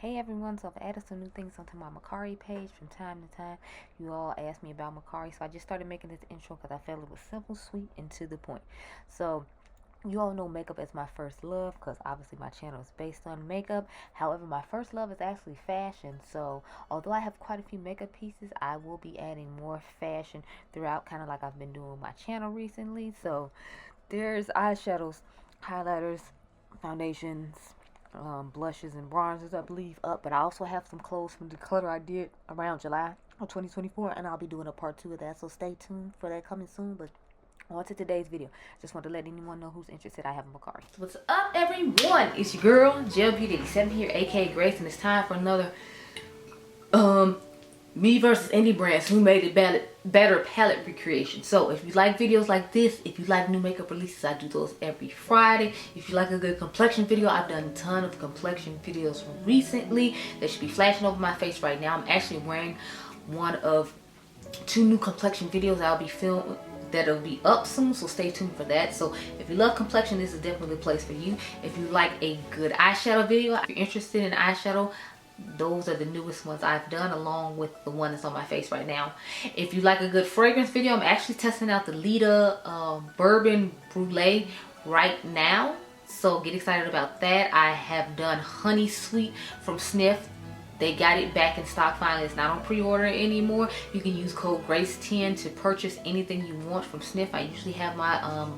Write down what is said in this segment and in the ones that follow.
Hey everyone, so I've added some new things onto my Mercier page from time to time. You all ask me about Mercier, so I just started making this intro because I felt it was simple, sweet, and to the point. So you all know makeup is my first love because obviously my channel is based on makeup. However, my first love is actually fashion. So although I have quite a few makeup pieces, I will be adding more fashion throughout, kind of like I've been doing my channel recently. So there's eyeshadows, highlighters, foundations, blushes and bronzers, I believe, up. But I also have some clothes from Declutter I did around July of 2024, and I'll be doing a part 2 of that. So stay tuned for that coming soon. But on to today's video. Just want to let anyone know who's interested. I have a Mercier. What's up, everyone? It's your girl, Gelbeauty-QM here, aka Grace, and it's time for another me versus indie brands who made it better palette recreation. So if you like videos like this, if you like new makeup releases, I do those every Friday. If you like a good complexion video, I've done a ton of complexion videos recently. They should be flashing over my face right now. I'm actually wearing one of 2 new complexion videos I'll be filming that'll be up soon, so stay tuned for that. So if you love complexion, this is definitely a place for you. If you like a good eyeshadow video, if you're interested in eyeshadow, those are the newest ones I've done, along with the one that's on my face right now. If you like a good fragrance video, I'm actually testing out the Ledda Bourbon Brulee right now, so get excited about that. I have done Honey Sweet from Snif. They got it back in stock finally. It's not on pre-order anymore. You can use code GRACE10 to purchase anything you want from Snif. I usually have my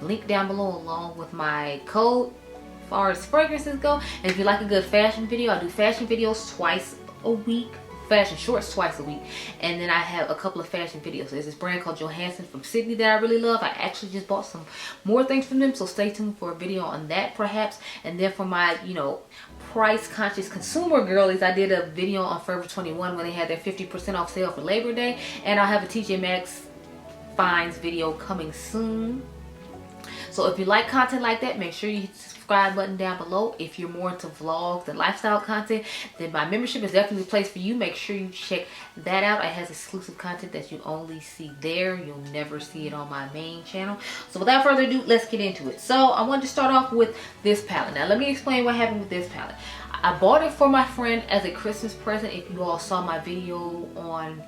link down below along with my code as far as fragrances go. And if you like a good fashion video, I do fashion videos twice a week. Fashion shorts twice a week, and then I have a couple of fashion videos. There's this brand called Johansson from Sydney that I really love. I actually just bought some more things from them, so stay tuned for a video on that perhaps. And then for my, price conscious consumer girlies, I did a video on Forever 21 when they had their 50% off sale for Labor Day, and I'll have a TJ Maxx finds video coming soon. So if you like content like that, make sure you hit the subscribe button down below. If you're more into vlogs and lifestyle content, then my membership is definitely the place for you. Make sure you check that out. It has exclusive content that you only see there. You'll never see it on my main channel. So without further ado, let's get into it. So I wanted to start off with this palette. Now let me explain what happened with this palette. I bought it for my friend as a Christmas present. If you all saw my video on...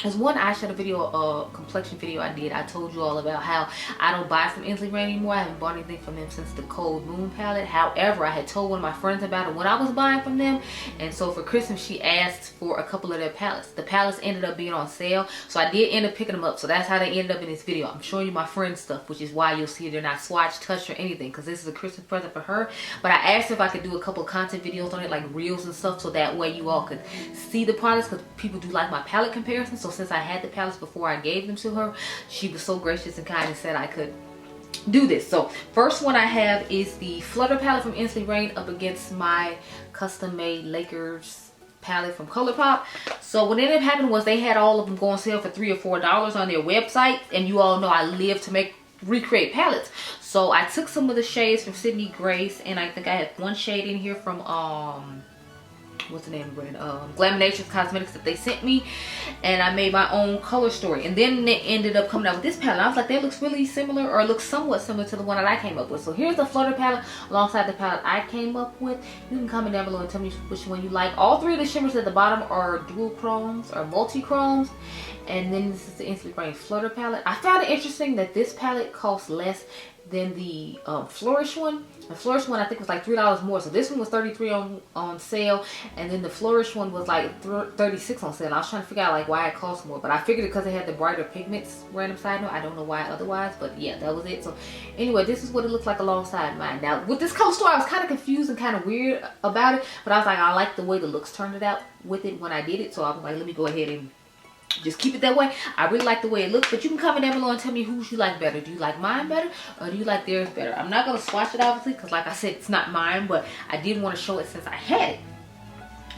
There's one eyeshadow video, complexion video I did. I told you all about how I don't buy from Inslee Brand anymore. I haven't bought anything from them since the Cold Moon palette. However, I had told one of my friends about it when I was buying from them. And so for Christmas, she asked for a couple of their palettes. The palettes ended up being on sale. So I did end up picking them up. So that's how they ended up in this video. I'm showing you my friend's stuff, which is why you'll see they're not swatched, touched, or anything. Because this is a Christmas present for her. But I asked if I could do a couple of content videos on it, like reels and stuff. So that way you all could see the products. Because people do like my palette comparisons. So since I had the palettes before I gave them to her, she was so gracious and kind and said I could do this. So first one I have is the Flutter palette from Inslee Rain up against my custom made Lakers palette from ColourPop. So what ended up happening was they had all of them go on sale for $3 or $4 on their website, and you all know I live to recreate palettes. So I took some of the shades from Sydney Grace, and I think I had one shade in here from what's the name of the brand? Adept Cosmetics that they sent me, and I made my own color story. And then they ended up coming out with this palette. I was like, that looks really similar, or looks somewhat similar to the one that I came up with. So here's the Flutter palette alongside the palette I came up with. You can comment down below and tell me which one you like. All 3 of the shimmers at the bottom are dual chromes or multi-chromes. And then this is the Inslee Rain Flutter palette. I found it interesting that this palette costs less than the Flourish one. The Flourish one I think was like $3 more. So this one was $33 on sale, and then the Flourish one was like $36 on sale. I was trying to figure out like why it cost more, but I figured it because it had the brighter pigments. Random side note, I don't know why otherwise, but yeah, that was it. So anyway, this is what it looks like alongside mine. Now with this color story, I was kind of confused and kind of weird about it, but I was like, I like the way the looks turned it out with it when I did it. So I was like, let me go ahead and just keep it that way. I really like the way it looks, but you can comment down below and tell me who you like better. Do you like mine better, or do you like theirs better? I'm not going to swatch it obviously because like I said, it's not mine, but I did want to show it since I had it.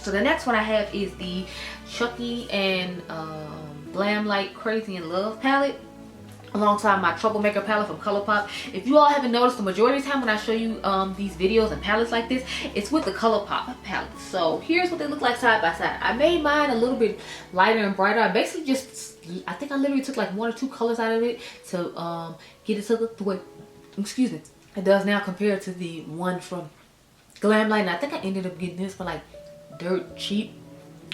So the next one I have is the Chucky and Glam Like Crazy in Love palette alongside my Troublemaker palette from ColourPop. If you all haven't noticed, the majority of the time when I show you these videos and palettes like this, it's with the ColourPop palette. So here's what they look like side by side. I made mine a little bit lighter and brighter. I basically just, I think I literally took like 1 or 2 colors out of it to get it to look the way, excuse me, it does now compared to the one from Glam Light. And I think I ended up getting this for like dirt cheap.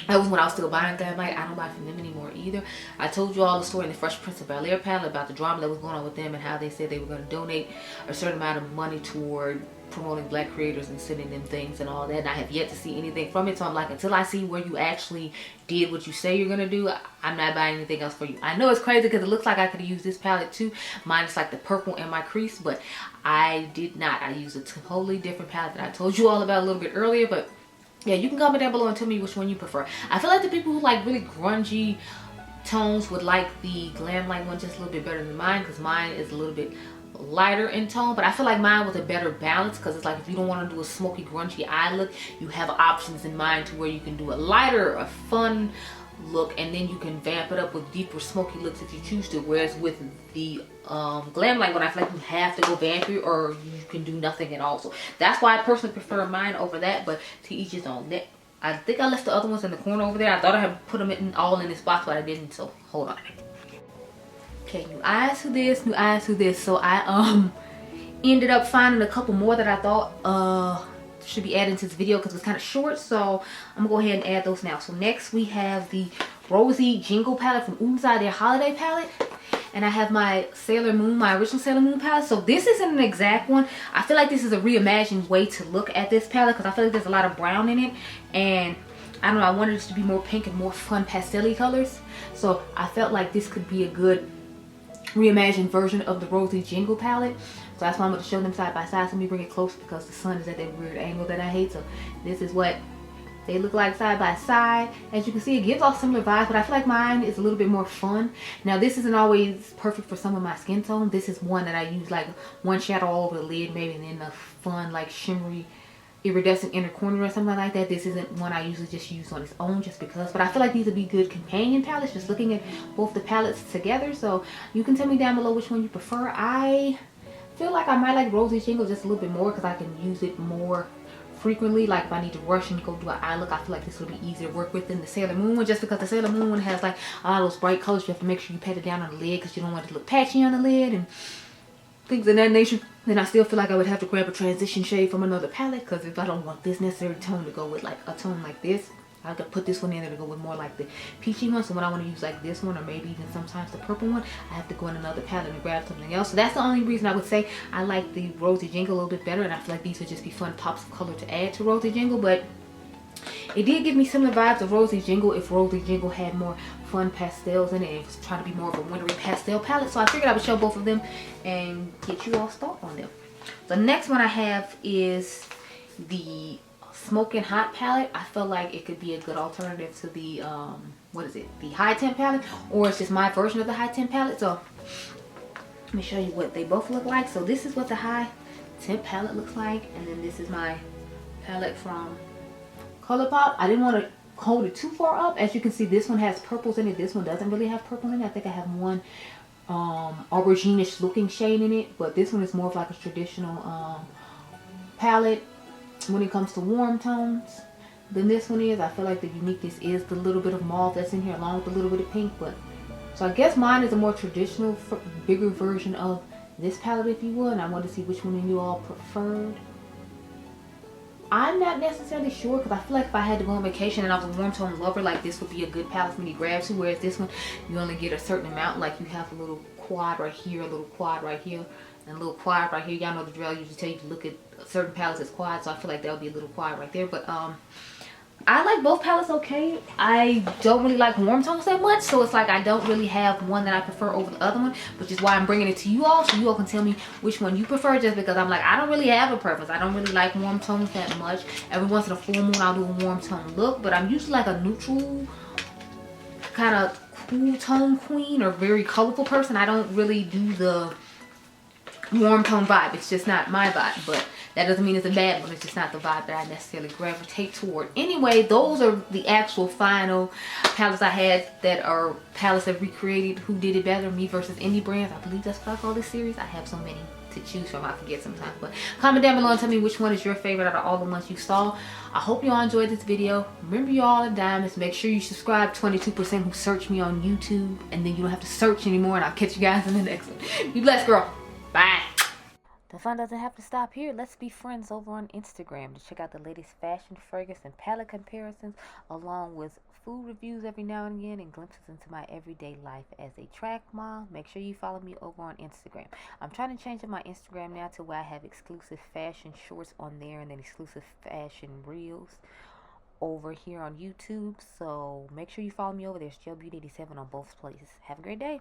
That was when I was still buying Thermite. I don't buy from them anymore either. I told you all the story in the Fresh Prince of Bel-Air palette about the drama that was going on with them and how they said they were going to donate a certain amount of money toward promoting black creators and sending them things and all that. And I have yet to see anything from it. So I'm like, until I see where you actually did what you say you're going to do, I'm not buying anything else for you. I know it's crazy because it looks like I could have used this palette too. Mine is like the purple in my crease, but I did not. I used a totally different palette that I told you all about a little bit earlier, but yeah, you can comment down below and tell me which one you prefer. I feel like the people who like really grungy tones would like the Glam Light one just a little bit better than mine, because mine is a little bit lighter in tone. But I feel like mine was a better balance, because it's like if you don't want to do a smoky grungy eye look, you have options in mind to where you can do a lighter, a fun look, and then you can vamp it up with deeper smoky looks if you choose to. Whereas with the Glam Light one, I feel like you have to go vampy or you can do nothing at all. So that's why I personally prefer mine over that, but to each his own. I think I left the other ones in the corner over there. I thought I had put them all in this box, but I didn't, so hold on. Okay, new eyes to this, new eyes to this. So I ended up finding a couple more that I thought should be added to this video because it's kind of short, so I'm gonna go ahead and add those now. So next we have the Rosy Jingle palette from Ulta, their holiday palette, and I have my Sailor Moon, my original Sailor Moon palette. So this isn't an exact one. I feel like this is a reimagined way to look at this palette because I feel like there's a lot of brown in it, and I don't know, I wanted this to be more pink and more fun pastel-y colors. So I felt like this could be a good reimagined version of the Rosy Jingle palette. So that's why I'm going to show them side by side. So let me bring it close because the sun is at that weird angle that I hate. So this is what they look like side by side. As you can see, it gives off similar vibes, but I feel like mine is a little bit more fun. Now this isn't always perfect for some of my skin tone. This is one that I use like one shadow all over the lid maybe, and then a fun like shimmery iridescent inner corner or something like that. This isn't one I usually just use on its own just because, but I feel like these would be good companion palettes just looking at both the palettes together. So you can tell me down below which one you prefer. I feel like I might like Rosy Jingle just a little bit more because I can use it more frequently. Like if I need to rush and go do an eye look, I feel like this would be easier to work with than the Sailor Moon one, just because the Sailor Moon one has like a lot of those bright colors. You have to make sure you pat it down on the lid because you don't want it to look patchy on the lid and things of that nature. Then I still feel like I would have to grab a transition shade from another palette, because if I don't want this necessary tone to go with like a tone like this, I could put this one in there to go with more like the peachy one. So when I want to use like this one or maybe even sometimes the purple one, I have to go in another palette and grab something else. So that's the only reason I would say I like the Rosy Jingle a little bit better, and I feel like these would just be fun pops of color to add to Rosy Jingle. But it did give me similar vibes of Rosy Jingle if Rosy Jingle had more fun pastels in it. It was trying to be more of a wintry pastel palette. So I figured I would show both of them and get you all started on them. The next one I have is the Smoking Hot palette. I feel like it could be a good alternative to the what is it, the High Temp palette, or it's just my version of the High Temp palette. So let me show you what they both look like. So this is what the High Temp palette looks like, and then this is my palette from ColourPop. I didn't want to hold it too far up. As you can see, this one has purples in it. This one doesn't really have purple in it. I think I have one aubergine-ish looking shade in it, but this one is more of like a traditional palette when it comes to warm tones than this one is. I feel like the uniqueness is the little bit of mauve that's in here along with a little bit of pink. But so I guess mine is a more traditional, bigger version of this palette, if you would, and I want to see which one you all preferred. I'm not necessarily sure, because I feel like if I had to go on vacation and I was a warm tone lover, like this would be a good palette for me to grab to, whereas this one you only get a certain amount. Like you have a little quad right here, a little quad right here, and a little quad right here. Y'all know the drill. I usually tell you to look at certain palettes as quad, so I feel like that would be a little quad right there. But I like both palettes okay. I don't really like warm tones that much, so it's like I don't really have one that I prefer over the other one, which is why I'm bringing it to you all, so you all can tell me which one you prefer, just because I'm like, I don't really have a preference. I don't really like warm tones that much. Every once in a full moon I'll do a warm tone look, but I'm usually like a neutral kind of cool tone queen or very colorful person. I don't really do the warm tone vibe. It's just not my vibe, but that doesn't mean it's a bad one. It's just not the vibe that I necessarily gravitate toward. Anyway, those are the actual final palettes I had that are palettes that recreated Who Did It Better, me versus indie brands. I believe that's what I call this series. I have so many to choose from, I forget sometimes. But comment down below and tell me which one is your favorite out of all the ones you saw. I hope you all enjoyed this video. Remember, you all are diamonds. Make sure you subscribe. 22% who search me on YouTube, and then you don't have to search anymore, and I'll catch you guys in the next one. Be blessed, girl. Bye. The fun doesn't have to stop here. Let's be friends over on Instagram to check out the latest fashion, fragrance, and palette comparisons, along with food reviews every now and again and glimpses into my everyday life as a track mom. Make sure you follow me over on Instagram. I'm trying to change up my Instagram now to where I have exclusive fashion shorts on there and then exclusive fashion reels over here on YouTube. So make sure you follow me over there. It's Gelbeauty-87 on both places. Have a great day.